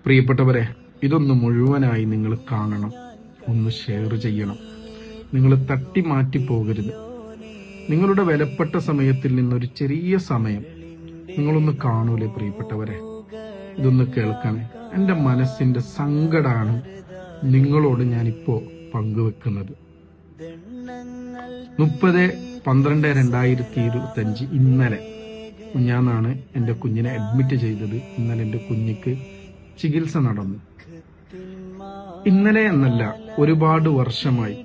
പ്രിയപ്പെട്ടവരെ, ഇതൊന്ന് മുഴുവനായി നിങ്ങൾ കാണണം, ഒന്ന് ഷെയർ ചെയ്യണം. നിങ്ങൾ തട്ടി മാറ്റി പോകരുത്. നിങ്ങളുടെ വിലപ്പെട്ട സമയത്തിൽ നിന്നൊരു ചെറിയ സമയം നിങ്ങളൊന്ന് കാണൂലേ പ്രിയപ്പെട്ടവരെ? ഇതൊന്ന് കേൾക്കണേ. എൻ്റെ മനസ്സിന്റെ സങ്കടമാണ് നിങ്ങളോട് ഞാനിപ്പോ പങ്കുവെക്കുന്നത്. 30/12/2025 ഇന്നലെ ഞാനാണ് എൻ്റെ കുഞ്ഞിനെ അഡ്മിറ്റ് ചെയ്തത്. ഇന്നലെ എൻ്റെ കുഞ്ഞിക്ക് ചികിത്സ നടന്നു. ഇന്നലെ എന്നല്ല, ഒരുപാട് വർഷമായി,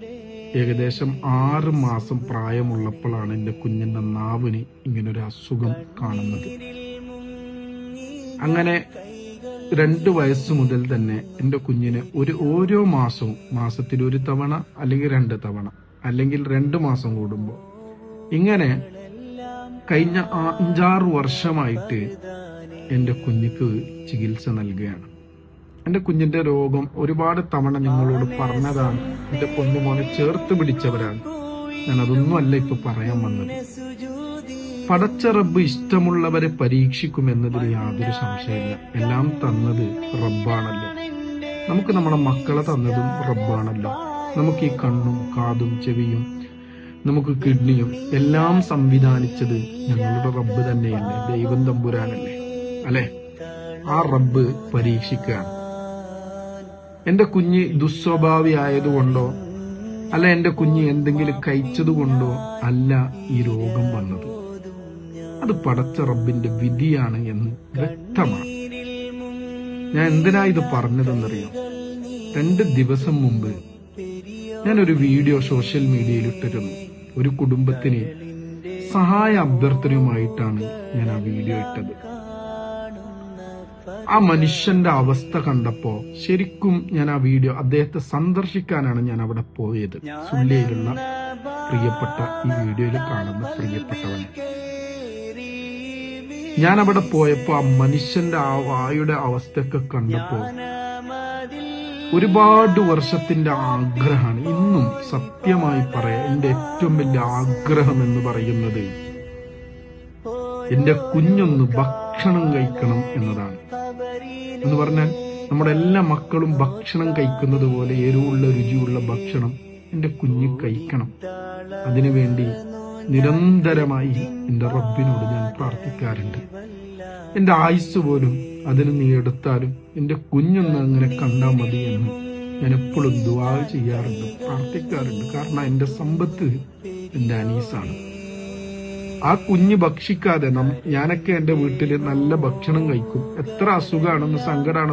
ഏകദേശം 6 മാസം പ്രായമുള്ളപ്പോഴാണ് എൻ്റെ കുഞ്ഞിന്റെ നാവിന് ഇങ്ങനൊരു അസുഖം കാണുന്നത്. അങ്ങനെ 2 വയസ്സ് മുതൽ തന്നെ എൻ്റെ കുഞ്ഞിന് ഓരോ മാസവും, മാസത്തിൽ 1 തവണ അല്ലെങ്കിൽ 2 തവണ അല്ലെങ്കിൽ 2 മാസം കൂടുമ്പോൾ, ഇങ്ങനെ കഴിഞ്ഞ 5-6 വർഷമായിട്ട് എൻ്റെ കുഞ്ഞിക്ക് ചികിത്സ നൽകുകയാണ്. എൻ്റെ കുഞ്ഞിന്റെ രോഗം ഒരുപാട് തവണ നിങ്ങളോട് പറഞ്ഞതാണ്. എൻ്റെ പൊന്നുമോനെ ചേർത്ത് പിടിച്ചവരാണ്. ഞാൻ അതൊന്നുമല്ല ഇപ്പൊ പറയാൻ വന്നത്. പടച്ച റബ്ബ് ഇഷ്ടമുള്ളവരെ പരീക്ഷിക്കുമെന്നതിൽ യാതൊരു സംശയമില്ല. എല്ലാം തന്നത് റബ്ബാണല്ലോ. നമുക്ക് നമ്മുടെ മക്കളെ തന്നതും റബ്ബാണല്ലോ. നമുക്ക് ഈ കണ്ണും കാതും ചെവിയും നമുക്ക് കിഡ്നിയും എല്ലാം സംവിധാനിച്ചത് ഞങ്ങളുടെ റബ്ബ് തന്നെയല്ലേ, ദൈവം തമ്പുരാനല്ലേ, അല്ലെ? ആ റബ്ബ് പരീക്ഷിക്കുകയാണ്. എന്റെ കുഞ്ഞ് ദുസ്വഭാവി ആയതുകൊണ്ടോ അല്ല എന്റെ കുഞ്ഞ് എന്തെങ്കിലും കഴിച്ചതുകൊണ്ടോ അല്ല ഈ രോഗം വന്നത്. അത് പടച്ച റബ്ബിന്റെ വിധിയാണ് എന്ന് വ്യക്തമാണ്. ഞാൻ എന്തിനാ ഇത് പറഞ്ഞതെന്നറിയാം? 2 ദിവസം മുമ്പ് ഞാനൊരു വീഡിയോ സോഷ്യൽ മീഡിയയിൽ ഇട്ടിരുന്നു. ഒരു കുടുംബത്തിന് സഹായ അഭ്യർത്ഥനയുമായിട്ടാണ് ഞാൻ ആ വീഡിയോ ഇട്ടത്. ആ മനുഷ്യന്റെ അവസ്ഥ കണ്ടപ്പോ ശരിക്കും ഞാൻ ആ വീഡിയോ, അദ്ദേഹത്തെ സന്ദർശിക്കാനാണ് ഞാൻ അവിടെ പോയത്. സുല്യയിലുള്ള പ്രിയപ്പെട്ട ഈ വീഡിയോയിൽ കാണുന്ന പ്രിയപ്പെട്ടവനെ, ഞാൻ അവിടെ പോയപ്പോ ആ മനുഷ്യന്റെ ആ വായുടെ അവസ്ഥയൊക്കെ കണ്ടപ്പോ ഒരുപാട് വർഷത്തിന്റെ ആഗ്രഹമാണ്. ഇന്നും സത്യമായി പറയാം, എന്റെ ഏറ്റവും വലിയ ആഗ്രഹം എന്ന് പറയുന്നത് എന്റെ കുഞ്ഞൊന്ന് ഭക്ഷണം കഴിക്കണം എന്നതാണ്. എന്ന് പറഞ്ഞാൽ നമ്മുടെ എല്ലാ മക്കളും ഭക്ഷണം കഴിക്കുന്നത് പോലെ എരിവുള്ള രുചിയുള്ള ഭക്ഷണം എന്റെ കുഞ്ഞ് കഴിക്കണം. അതിനുവേണ്ടി നിരന്തരമായി എന്റെ റബ്ബിനോട് ഞാൻ പ്രാർത്ഥിക്കാറുണ്ട്. എന്റെ ആയുസ് പോലും അതിന് നീ എടുത്താലും എന്റെ കുഞ്ഞൊന്ന് അങ്ങനെ കണ്ടാൽ മതി എന്ന് ഞാൻ എപ്പോഴും ദുആ ചെയ്യാറുണ്ട്, പ്രാർത്ഥിക്കാറുണ്ട്. കാരണം എന്റെ സമ്പത്ത് എന്റെ അനീസാണ്. ആ കുഞ്ഞ് ഭക്ഷിക്കാതെ ഞാനൊക്കെ എന്റെ വീട്ടില് നല്ല ഭക്ഷണം കഴിക്കും. എത്ര അസുഖമാണെന്ന്, സങ്കടമാണ്